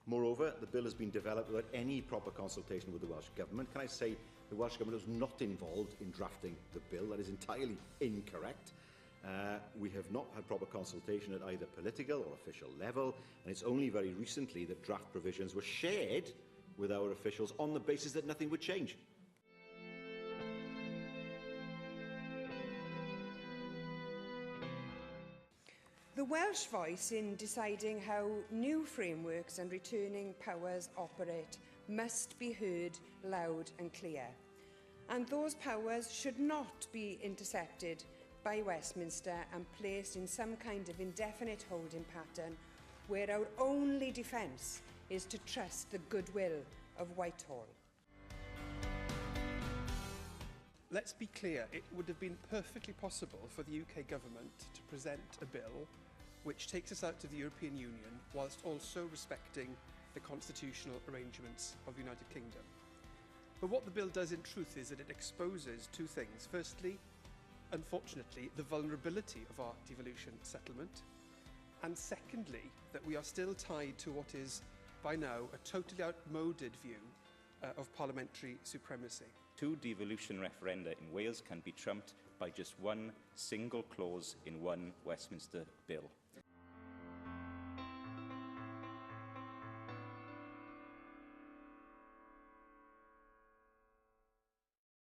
Moreover, the bill has been developed without any proper consultation with the Welsh Government. Can I say the Welsh Government was not involved in drafting the bill? That is entirely incorrect. We have not had proper consultation at either political or official level, and it's only very recently that draft provisions were shared with our officials on the basis that nothing would change. The Welsh voice in deciding how new frameworks and returning powers operate must be heard loud and clear. And those powers should not be intercepted by Westminster and placed in some kind of indefinite holding pattern where our only defence is to trust the goodwill of Whitehall. Let's be clear, it would have been perfectly possible for the UK Government to present a bill which takes us out of the European Union whilst also respecting the constitutional arrangements of the United Kingdom. But what the bill does in truth is that it exposes two things. Firstly, unfortunately, the vulnerability of our devolution settlement, and secondly, that we are still tied to what is by now a totally outmoded view of parliamentary supremacy. 2 devolution referenda in Wales can be trumped by just one single clause in one Westminster bill.